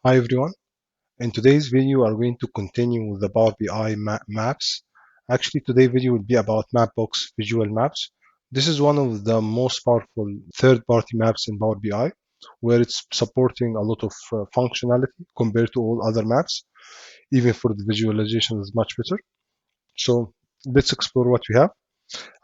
Hi everyone. In today's video, we are going to continue with the Power BI maps. Actually, today's video will be about MapBox Visual Maps. This is one of the most powerful third-party maps in Power BI, where it's supporting a lot of functionality compared to all other maps. Even for the visualization is much better. So let's explore what we have.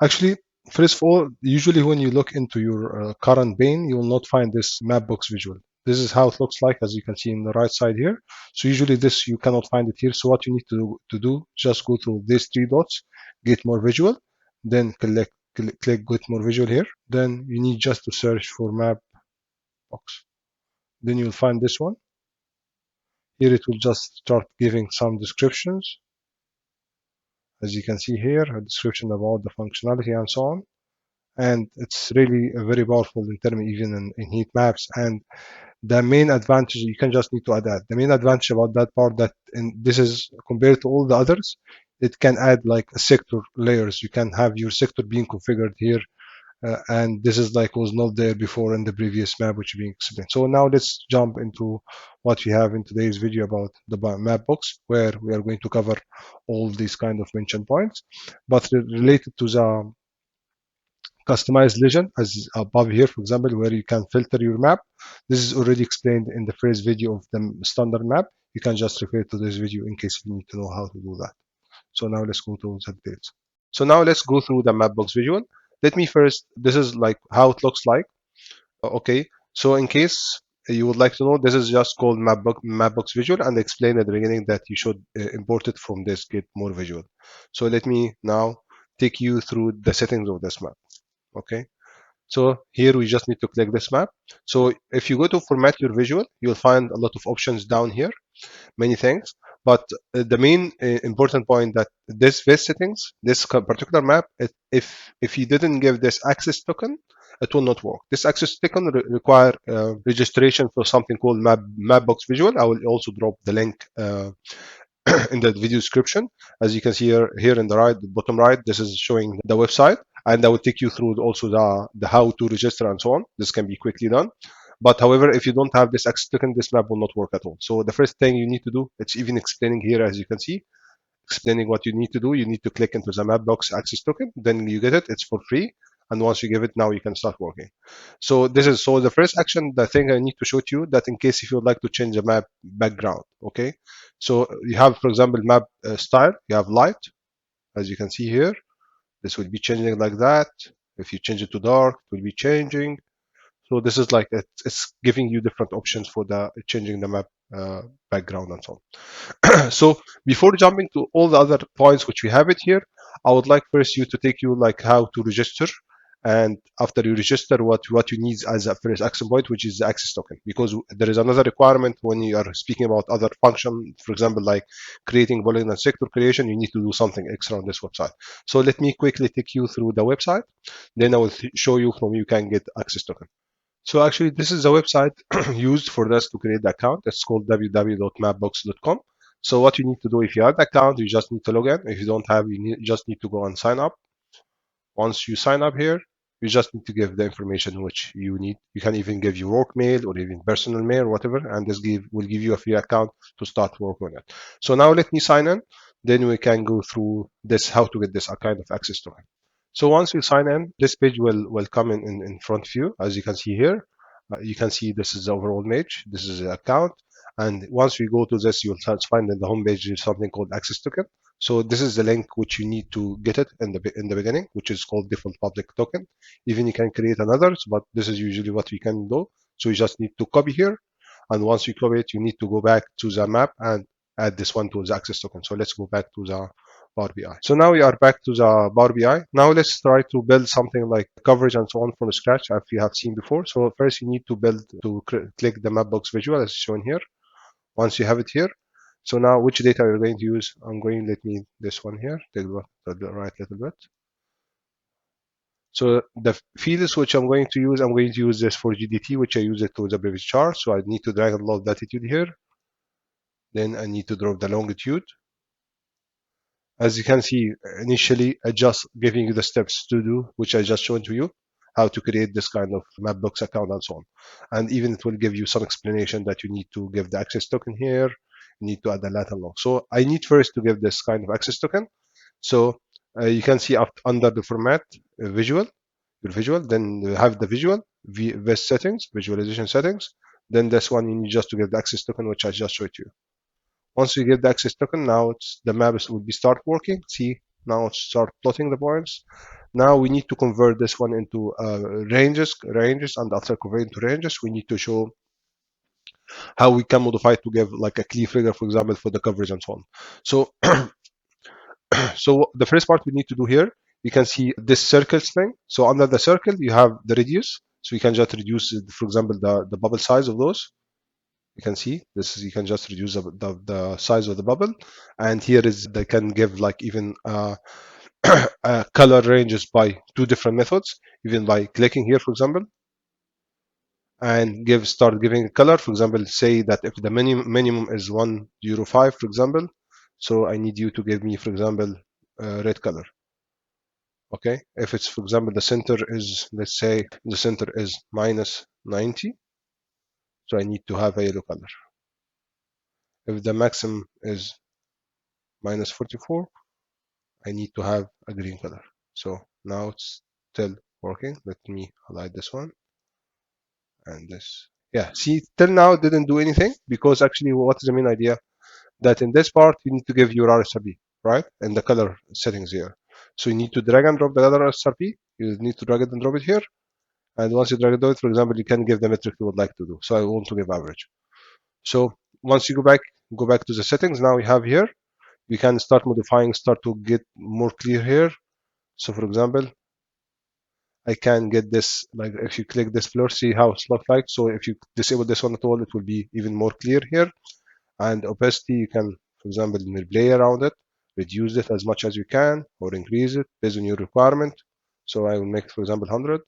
Actually, first of all, usually when you look into your current pane, you will not find this Mapbox visual. This is how it looks like, as you can see in the right side here. So usually this, you cannot find it here. So what you need to do, just go to these three dots, get more visual, then click get more visual here. Then you need just to search for Mapbox. Then you'll find this one. Here it will just start giving some descriptions. As you can see here, a description about the functionality and so on. And it's really very powerful in terms even in heat maps. And the main advantage, you can just need to add that. The main advantage about that part, that this is compared to all the others, it can add like a sector layers. You can have your sector being configured here, and this is like was not there before in the previous map which being explained. So now let's jump into what we have in today's video about the map box, where we are going to cover all these kind of mentioned points, but related to the customized legend as above here, for example, where you can filter your map. This is already explained in the first video of the standard map. You can just refer to this video in case you need to know how to do that. So now let's go to the details. So now let's go through the Mapbox visual. Let me first, this is like how it looks like. Okay, so in case you would like to know, this is just called Mapbox visual, and explain at the beginning that you should import it from this get more visual. So let me now take you through the settings of this map. Okay, so here we just need to click this map. So if you go to format your visual, you'll find a lot of options down here, many things. But the main important point that this settings, this particular map, if you didn't give this access token, it will not work. This access token require registration for something called Mapbox Visual. I will also drop the link in the video description. As you can see here in the right, the bottom right, this is showing the website, and I will take you through also the how to register and so on. This can be quickly done. But however, if you don't have this access token, this map will not work at all. So the first thing you need to do, it's even explaining here, as you can see, explaining what you need to do. You need to click into the Mapbox access token, then you get it. It's for free. And once you give it, now you can start working. So this is, so the first action, the thing I need to show to you, that in case if you would like to change the map background, okay? So you have, for example, map style, you have light, as you can see here. This will be changing like that. If you change it to dark, it will be changing. So this is like, it's giving you different options for the changing the map background and so on. So before jumping to all the other points which we have it here, I would like first you to take you like how to register, and after you register, what you need as a first action point, which is the access token, because there is another requirement when you are speaking about other function, for example, like creating polygon and sector creation, you need to do something extra on this website. So let me quickly take you through the website, then I will show you from you can get access token. So actually, this is a website used for us to create the account. It's called www.mapbox.com. So what you need to do, if you have the account, you just need to log in. If you don't have, you just need to go and sign up. Once you sign up here, you just need to give the information which you need. You can even give your work mail or even personal mail or whatever, and this will give you a free account to start working on it. So now let me sign in. Then we can go through this, how to get this kind of access to it. So once you sign in, this page will come in front of you, as you can see here. You can see this is the overall page. This is the account. And once we go to this, you'll find in the home page something called access token. So this is the link which you need to get it in the beginning, which is called default public token. Even you can create another, but this is usually what we can do. So you just need to copy here. And once you copy it, you need to go back to the map and add this one to the access token. So let's go back to the Power BI. So now we are back to the Power BI. Now let's try to build something like coverage and so on from scratch, as we have seen before. So first you need to click the Mapbox visual as shown here. Once you have it here, so now which data you're going to use? Let me, this one here, take the right little bit. So the fields which I'm going to use this for GDT, which I use it to the previous chart. So I need to drag and load latitude here. Then I need to drop the longitude. As you can see, initially I just giving you the steps to do, which I just showed to you. how to create this kind of Mapbox account and so on. And even it will give you some explanation that you need to give the access token here, you need to add a lateral log. So I need first to give this kind of access token. So you can see up under the format visual, your visual, then you have the visual vis settings, visualization settings. Then this one you need just to give the access token, which I just showed you. Once you give the access token, now the maps will be start working. See, now it's start plotting the points. Now we need to convert this one into ranges, and after converting to ranges, we need to show how we can modify to give like a clear figure, for example, for the coverage and so on. So, so the first part we need to do here, you can see this circles thing. So under the circle, you have the radius. So you can just reduce, for example, the bubble size of those. You can see this is, you can just reduce the size of the bubble, and here is they can give like even color ranges by two different methods, even by clicking here, for example, and start giving a color. For example, say that if the minimum is €1.05, for example, so I need you to give me, for example, red color. Okay, if it's, for example, the center is, let's say the center is minus 90, so I need to have a yellow color. If the maximum is minus 44, I need to have a green color. So now it's still working. Let me highlight this one and this. Yeah, see, till now it didn't do anything, because actually what is the main idea? That in this part you need to give your RSRP, right? And the color settings here. So you need to drag and drop the other RSRP. You need to drag it and drop it here. And once you drag it out, for example, you can give the metric you would like to do. So I want to give average. So once you go back to the settings, now we have here, you can start modifying, start to get more clear here. So for example, I can get this, like if you click this blur, see how it's look like. So if you disable this one at all, it will be even more clear here. And opacity, you can, for example, play around it, reduce it as much as you can, or increase it based on your requirement. So I will make, for example, 100,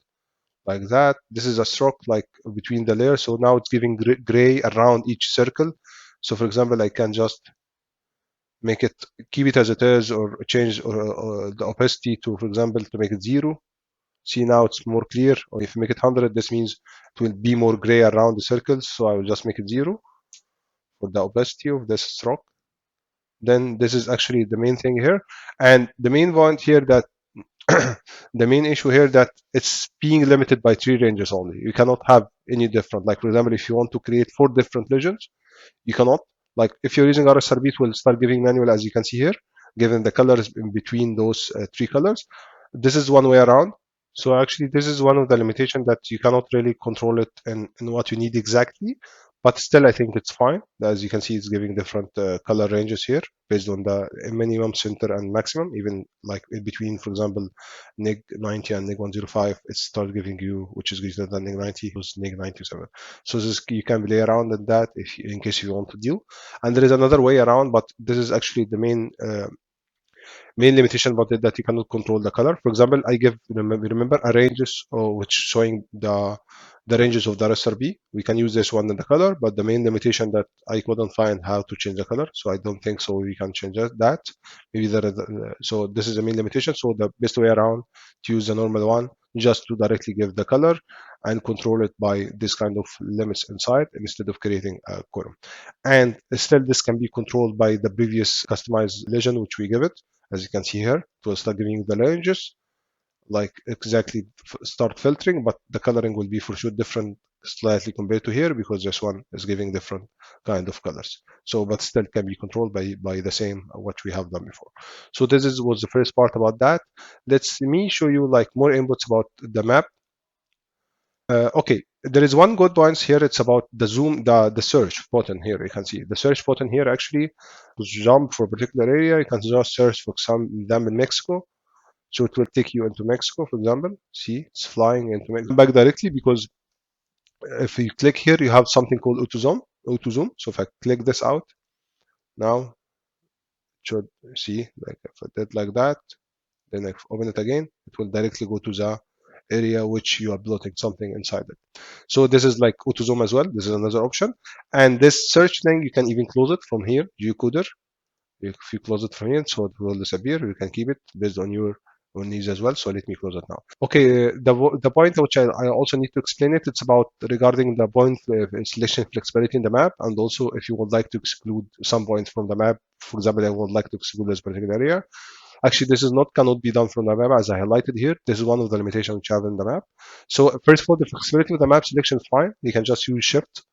like that. This is a stroke like between the layers. So now it's giving gray around each circle. So for example, I can just make it, keep it as it is, or change or the opacity to, for example, to make it 0. See, now it's more clear. Or if you make it 100, this means it will be more gray around the circles. So I will just make it 0 for the opacity of this stroke. Then this is actually the main thing here. And the main point here that the main issue here that it's being limited by 3 ranges only. You cannot have any different. Like for example, if you want to create 4 different legends, you cannot. Like if you're using RSRB, it will start giving manual, as you can see here, given the colors in between those 3 colors. This is one way around. So actually, this is one of the limitations, that you cannot really control it in what you need exactly. But still, I think it's fine. As you can see, it's giving different color ranges here based on the minimum, center, and maximum. Even like in between, for example, neg 90 and neg 105, it starts giving you, which is greater than neg 90, was neg 97. So this, you can play around in that in case you want to do. And there is another way around, but this is actually the main limitation about it, that you cannot control the color. For example, I give, remember a ranges, which showing the ranges of the RSRB. We can use this one in the color, but the main limitation that I couldn't find how to change the color, so I don't think so we can change that. Maybe so this is the main limitation. So the best way around to use the normal one, just to directly give the color and control it by this kind of limits inside, instead of creating a column. And still, this can be controlled by the previous customized legend which we give it. As you can see here, it will start giving you the ranges, like exactly start filtering, but the coloring will be for sure different slightly compared to here, because this one is giving different kind of colors. So, but still can be controlled by the same what we have done before. So this was the first part about that. Let's me show you like more inputs about the map. Okay, there is one good point here. It's about the zoom, the search button here. You can see the search button here actually jump for a particular area. You can just search for some them in Mexico. So it will take you into Mexico, for example. See, it's flying into Mexico. Back directly, because if you click here, you have something called auto zoom. Auto zoom. So if I click this out, now should see, like if I did like that, then I open it again, it will directly go to the area which you are plotting something inside it. So this is like auto zoom as well. This is another option. And this search thing, you can even close it from here, geocoder. If you close it from here, so it will disappear. You can keep it based on your on these as well. So let me close it now. Okay, the point which I also need to explain it, it's about regarding the point selection flexibility in the map, and also if you would like to exclude some points from the map. For example, I would like to exclude this particular area. Actually, this is not cannot be done from the map as I highlighted here. This is one of the limitations which you have in the map. So first of all, the flexibility of the map selection is fine. You can just use shift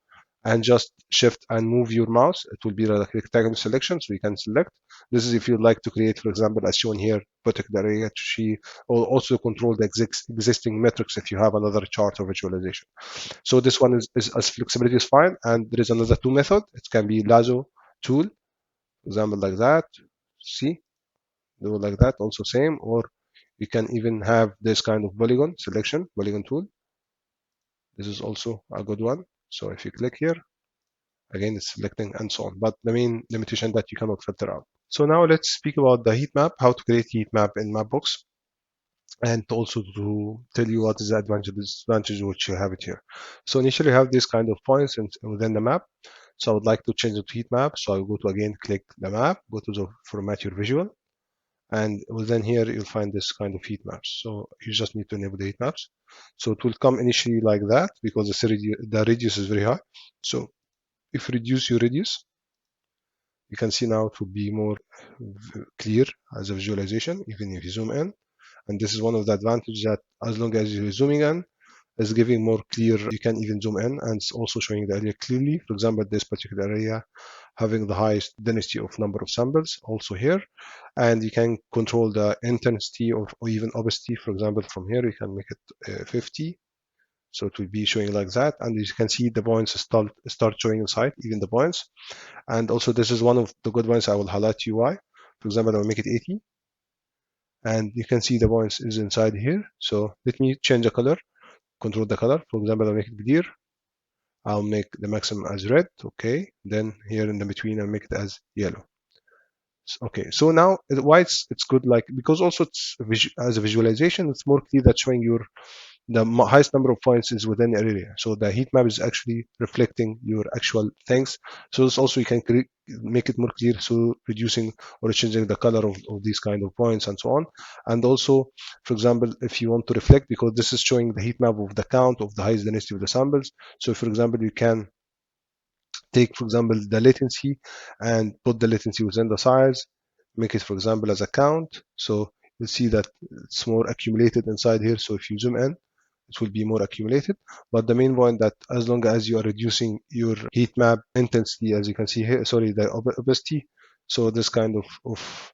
and just shift and move your mouse. It will be like a rectangular selection, so you can select. This is if you'd like to create, for example, as shown here, particular area to see, or also control the existing metrics if you have another chart or visualization. So this one is as flexibility is fine, and there is another two method. It can be lasso tool, for example, like that. See, do like that, also same, or you can even have this kind of polygon selection, polygon tool. This is also a good one. So if you click here, again, it's selecting and so on. But the main limitation that you cannot filter out. So now let's speak about the heat map, how to create heat map in MapBox, and also to tell you what is the advantage which you have it here. So initially you have this kind of points within the map. So I would like to change it to heat map. So I will go to again, click the map, go to the format your visual, and within here you'll find this kind of heat maps. So you just need to enable the heat maps. So it will come initially like that because the radius is very high. So if you reduce your radius, you can see now it will be more clear as a visualization, even if you zoom in. And this is one of the advantages that as long as you're zooming in, it's giving more clear. You can even zoom in and it's also showing the area clearly. For example, this particular area having the highest density of number of samples also here. And you can control the intensity or even opacity. For example, from here, you can make it 50. So it will be showing like that. And you can see the points start showing inside, even the points. And also this is one of the good ones. I will highlight you why. For example, I will make it 80. And you can see the points is inside here. So let me change the color, control the color. For example, I'll make it clear. I'll make the maximum as red. Okay. Then here in the between, I'll make it as yellow. Okay. So now why it's good, like, because also it's as a visualization, it's more clear that showing your the highest number of points is within the area. So the heat map is actually reflecting your actual things. So it's also you can make it more clear, so reducing or changing the color of these kind of points and so on. And also, for example, if you want to reflect, because this is showing the heat map of the count of the highest density of the samples. So for example, you can take, for example, the latency and put the latency within the size, make it, for example, as a count. So you'll see that it's more accumulated inside here. So if you zoom in, it will be more accumulated. But the main point that as long as you are reducing your heat map intensity, as you can see here, sorry, the opacity, so this kind of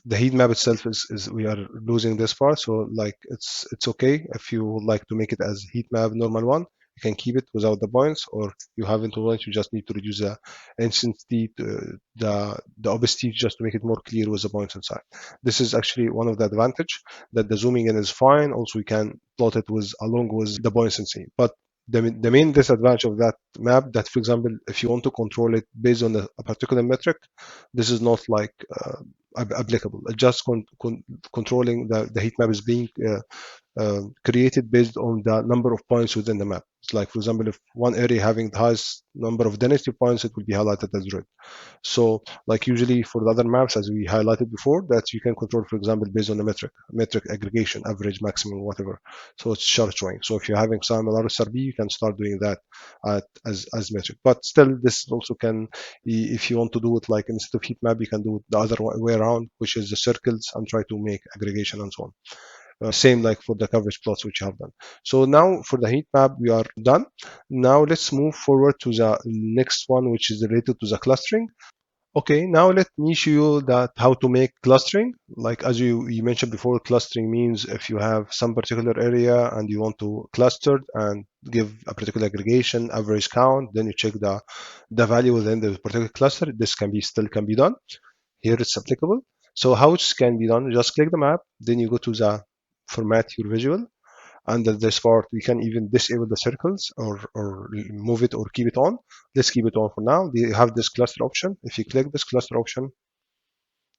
the heat map itself is we are losing this part. So like it's okay if you would like to make it as heat map normal one, you can keep it without the points, or you haven't want, you just need to reduce the intensity, the opacity, just to make it more clear with the points inside. This is actually one of the advantage, that the zooming in is fine. Also, we can plot it with along with the points inside. But the main disadvantage of that map, that for example, if you want to control it based on a particular metric, this is not like applicable. Just controlling the heat map is being created based on the number of points within the map. It's like, for example, if one area having the highest number of density points, it will be highlighted as red. So like usually for the other maps, as we highlighted before, that you can control, for example, based on the metric aggregation, average, maximum, whatever. So it's chart showing. So if you're having some LRSRB, you can start doing that as metric. But still, this also can, if you want to do it like instead of heat map, you can do it the other way around, which is the circles, and try to make aggregation and so on. Same like for the coverage plots which you have done. So now for the heat map, we are done. Now let's move forward to the next one, which is related to the clustering. Okay, now let me show you that how to make clustering. Like as you mentioned before, clustering means if you have some particular area and you want to cluster and give a particular aggregation, average count, then you check the value within the particular cluster. This still can be done. Here it's applicable. So how it can be done, just click the map, then you go to the format your visual. Under this part, we can even disable the circles or move it or keep it on. Let's keep it on for now. You have this cluster option. If you click this cluster option,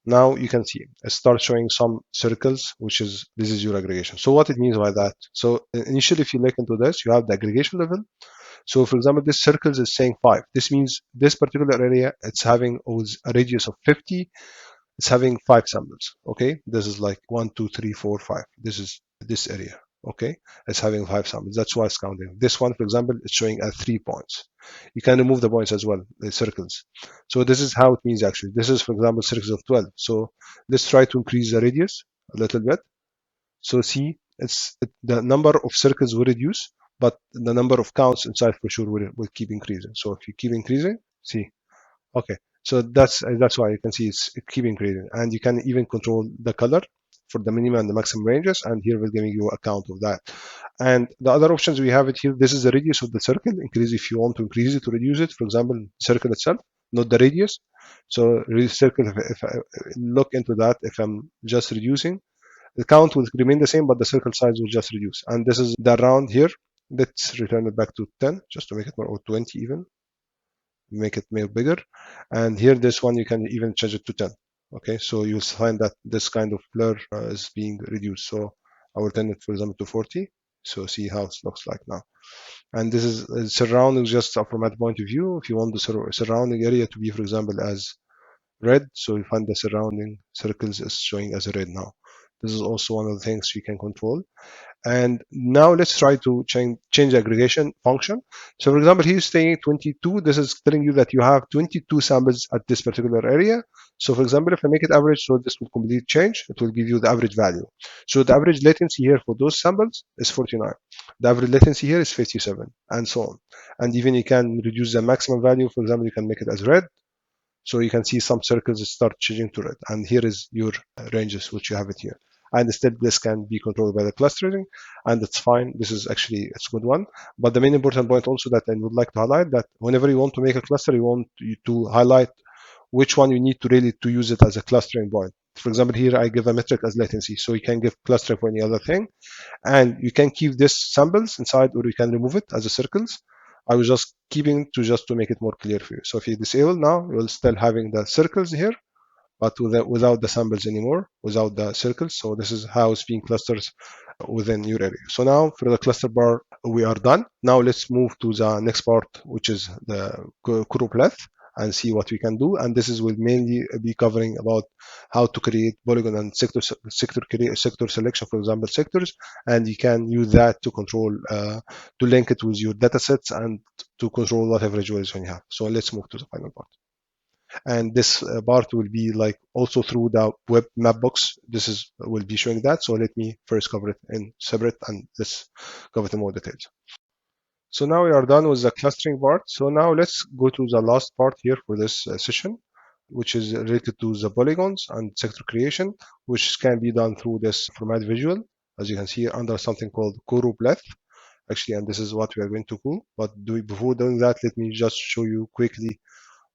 now you can see it starts showing some circles, which is this is your aggregation. So what it means by that? So initially, if you look into this, you have the aggregation level. So for example, this circles is saying 5. This means this particular area, it's having a radius of 50. it's having 5 samples. Okay, this is like 1, 2, 3, 4, 5. This is this area. Okay, it's having 5 samples. That's why it's counting. This one, for example, it's showing at 3 points. You can remove the points as well, the circles. So this is how it means actually. This is, for example, circles of 12. So let's try to increase the radius a little bit. So see, the number of circles will reduce, but the number of counts inside for sure will keep increasing. So if you keep increasing, see, okay. So that's why you can see it's keep increasing, and you can even control the color for the minimum and the maximum ranges. And here we're giving you a count of that. And the other options we have it here. This is the radius of the circle. Increase if you want to increase it or reduce it. For example, circle itself, not the radius. So circle. If I look into that, if I'm just reducing, the count will remain the same, but the circle size will just reduce. And this is the round here. Let's return it back to 10, just to make it more, or 20 even. Make it more bigger. And here, this one, you can even change it to 10. Okay, so you'll find that this kind of blur is being reduced. So I will turn it, for example, to 40. So see how it looks like now. And this is surrounding just from that point of view. If you want the surrounding area to be, for example, as red, so you find the surrounding circles is showing as red now. This is also one of the things you can control. And now let's try to change the aggregation function. So for example, he's saying 22. This is telling you that you have 22 samples at this particular area. So for example, if I make it average, so this will completely change. It will give you the average value. So the average latency here for those samples is 49. The average latency here is 57, and so on. And even you can reduce the maximum value. For example, you can make it as red. So you can see some circles start changing to red. And here is your ranges, which you have it here. And still this can be controlled by the clustering, and it's fine. This is actually, it's a good one. But the main important point also that I would like to highlight, that whenever you want to make a cluster, you want to highlight which one you need to really to use it as a clustering point. For example, here I give a metric as latency, so you can give clustering for any other thing. And you can keep this samples inside, or you can remove it as a circles. I was just keeping to make it more clear for you. So if you disable now, you'll still having the circles here, but without the samples anymore, without the circles. So this is how it's being clusters within your area. So now for the cluster bar, we are done. Now let's move to the next part, which is the choropleth, and see what we can do. And this will mainly be covering about how to create polygon and sector selection, for example, sectors. And you can use that to control, to link it with your data sets and to control whatever visualization you have. So let's move to the final part. And this part will be like also through the web MapBox. This will be showing that. So let me first cover it in separate, and let's cover it in more details. So now we are done with the clustering part. So now let's go to the last part here for this session, which is related to the polygons and sector creation, which can be done through this format visual, as you can see under something called choropleth. Actually, and this is what we are going to do. But before doing that, let me just show you quickly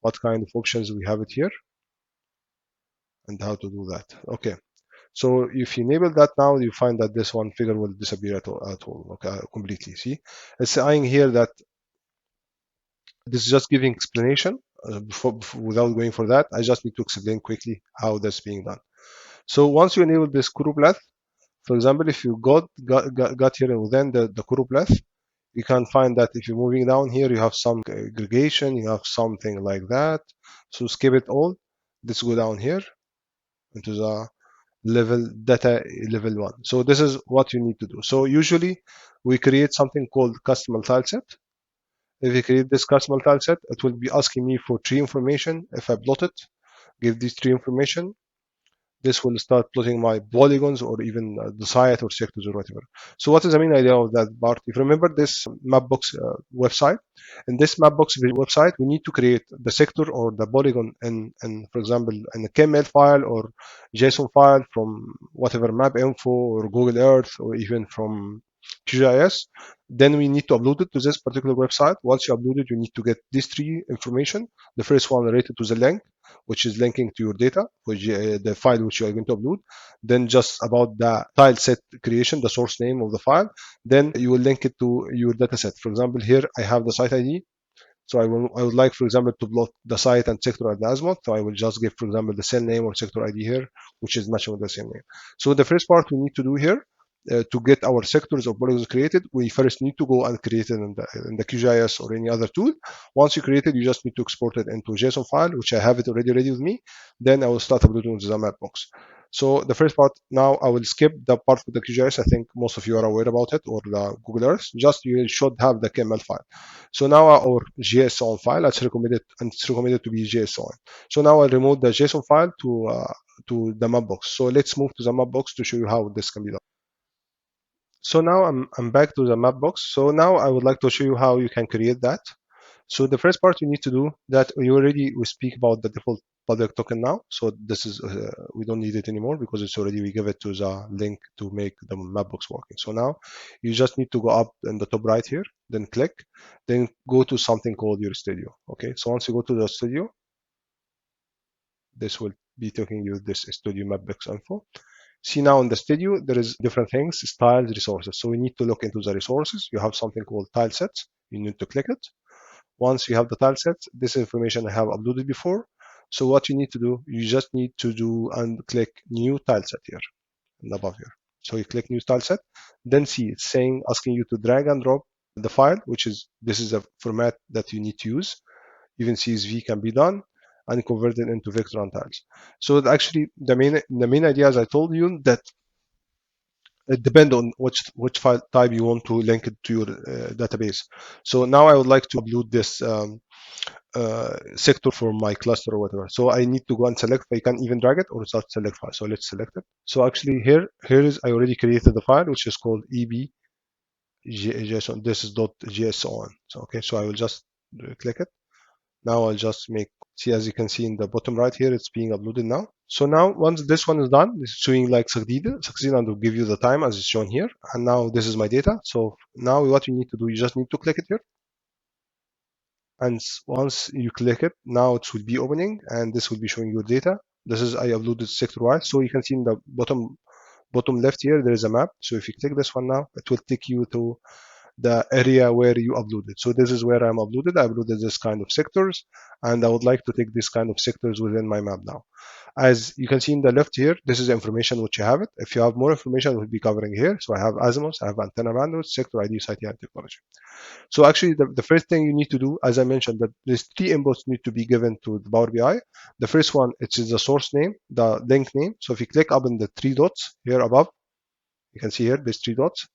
what kind of functions we have it here and how to do that. Okay. So if you enable that now, you find that this one figure will disappear at all, okay, completely. See, it's saying here that this is just giving explanation. Without going for that, I just need to explain quickly how that's being done. So once you enable this choropleth, for example, if you got here and within the choropleth, you can find that if you're moving down here, you have some aggregation, you have something like that. So skip it all. Let's go down here into the data level 1. So this is what you need to do. So usually we create something called custom tile set. If you create this custom tile set, it will be asking me for tree information. If I plot it, give these tree information, this will start plotting my polygons or even the site or sectors or whatever. So what is the main idea of that part? If you remember this MapBox website, in this MapBox website, we need to create the sector or the polygon in for example, in a KML file or JSON file from whatever map info or Google Earth or even from QGIS. Then we need to upload it to this particular website. Once you upload it, you need to get these three information. The first one related to the link, which is linking to your data, which the file which you are going to upload. Then just about the tile set creation, the source name of the file. Then you will link it to your data set. For example, here I have the site ID. So I would like, for example, to plot the site and sector at the azimuth. So I will just give, for example, the cell name or sector ID here, which is matching with the same name. So the first part we need to do here to get our sectors or polygons created, we first need to go and create it in the QGIS or any other tool. Once you create it, you just need to export it into a JSON file, which I have it already ready with me. Then I will start uploading to the Mapbox. So the first part, now I will skip the part with the QGIS. I think most of you are aware about it, or the Google Earth. Just you should have the KML file. So now our JSON file, it's recommended, and it's recommended to be JSON. So now I'll remove the JSON file to the Mapbox. So let's move to the Mapbox to show you how this can be done. So now I'm back to the Mapbox. So now I would like to show you how you can create that. So the first part you need to do that we speak about the default public token now. So this is we don't need it anymore because it's already we give it to the link to make the Mapbox working. So now you just need to go up in the top right here, then click, then go to something called your studio. Okay, so once you go to the studio, this will be taking you this studio Mapbox info. See now in the studio, there is different things, styles, resources. So we need to look into the resources. You have something called tile sets. You need to click it. Once you have the tile sets, this information I have uploaded before. So what you need to do, you just need to do and click new tile set here and above here. So you click new tile set, then see it's saying, asking you to drag and drop the file, this is a format that you need to use. Even CSV can be done and converted into vector and tiles. So actually the main idea, as I told you, that it depends on which file type you want to link it to your database. So now I would like to upload this sector for my cluster or whatever. So I need to go and select. I can even drag it or start select file. So let's select it. So actually here is I already created the file which is called eb.json. This is .json. So okay, so I will just click it. Now I'll just see, as you can see in the bottom right here, it's being uploaded now. So now once this one is done, it's showing like succeed, and will give you the time as it's shown here. And now this is my data. So now what you need to do, you just need to click it here. And once you click it, now it will be opening and this will be showing your data. This is I uploaded sector-wise. So you can see in the bottom left here, there is a map. So if you click this one now, it will take you to the area where you uploaded. So this is where I'm uploaded. I uploaded this kind of sectors, and I would like to take this kind of sectors within my map now. As you can see in the left here, this is information which you have it. If you have more information, we'll be covering here. So I have azimuths, I have antenna bandwidth, sector ID, site and technology. So actually, the first thing you need to do, as I mentioned, that these three inputs need to be given to the Power BI. The first one, it is the source name, the link name. So if you click up in the three dots here above, you can see here, there's three dots.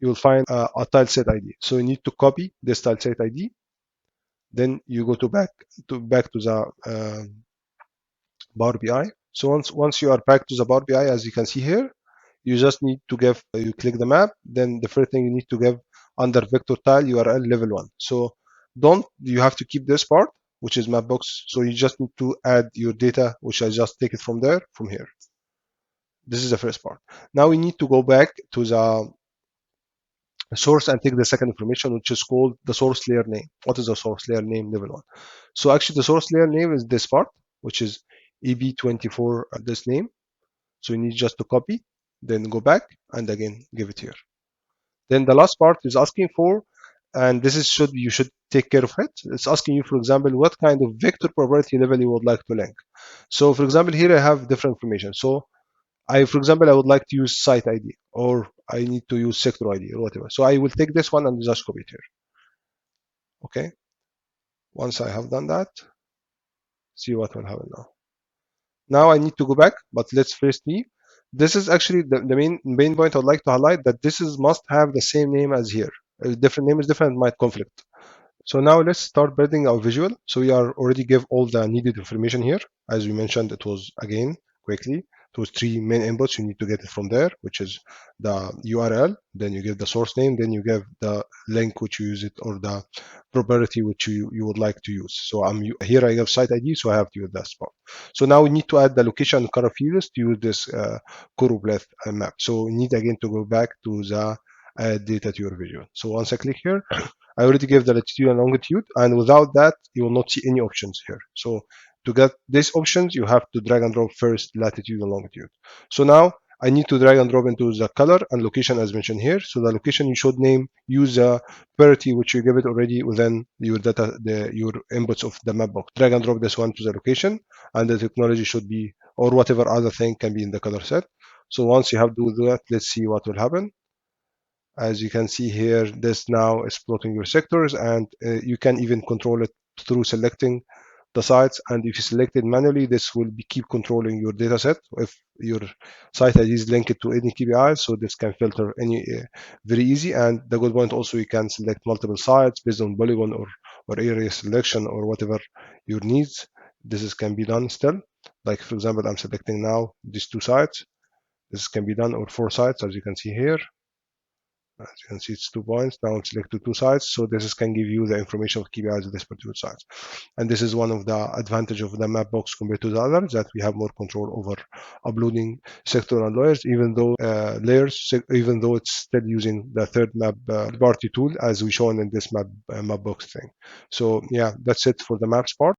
You will find a tile set ID. So you need to copy this tile set ID. Then you go back to the Power BI. So once you are back to the Power BI, as you can see here, you just need to you click the map. Then the first thing you need to give under vector tile URL level 1. So you have to keep this part, which is Mapbox. So you just need to add your data, which I just take it from here. This is the first part. Now we need to go back to the source and take the second information, which is called the source layer name. What is the source layer name level 1? So actually the source layer name is this part, which is EB24, this name. So you need just to copy, then go back and again give it here. Then the last part is asking for, and this is you should take care of it. It's asking you, for example, what kind of vector property level you would like to link. So for example, here I have different information. So for example, I would like to use site ID, or I need to use sector ID or whatever. So I will take this one and just copy it here. Okay. Once I have done that, see what will happen now. Now I need to go back, but let's first leave. This is actually the main point I'd like to highlight, that this must have the same name as here. A different name is different, might conflict. So now let's start building our visual. So we are already give all the needed information here. As we mentioned, it was again quickly those three main inputs. You need to get it from there, which is the URL. Then you give the source name. Then you give the link which you use it, or the property which you would like to use. So here I have site ID, so I have to use that spot. So now we need to add the location color fields to use this choropleth map. So we need again to go back to the add data to your visual. So once I click here, I already gave the latitude and longitude, and without that, you will not see any options here. So to get these options, you have to drag and drop first latitude and longitude. So now I need to drag and drop into the color and location as mentioned here. So the location you should use a parity which you give it already within your data, your inputs of the Mapbox. Drag and drop this one to the location, and the technology should be, or whatever other thing can be in the color set. So once you have to do that, let's see what will happen. As you can see here, this now is plotting your sectors, and you can even control it through selecting the sites. And if you select it manually, this will keep controlling your data set. If your site ID is linked to any KPI, so this can filter any very easy. And the good point also, you can select multiple sites based on polygon or area selection or whatever your needs. This can be done still. Like for example, I'm selecting now these 2 sites. This can be done, or 4 sites, as you can see here. As you can see, it's 2 points. Now I'm selecting 2 sites, so this can give you the information of KPIs of this particular site. And this is one of the advantage of the Mapbox compared to the others, that we have more control over uploading sector and layers, even though it's still using the third map party tool as we shown in this Mapbox thing. So yeah, that's it for the maps part.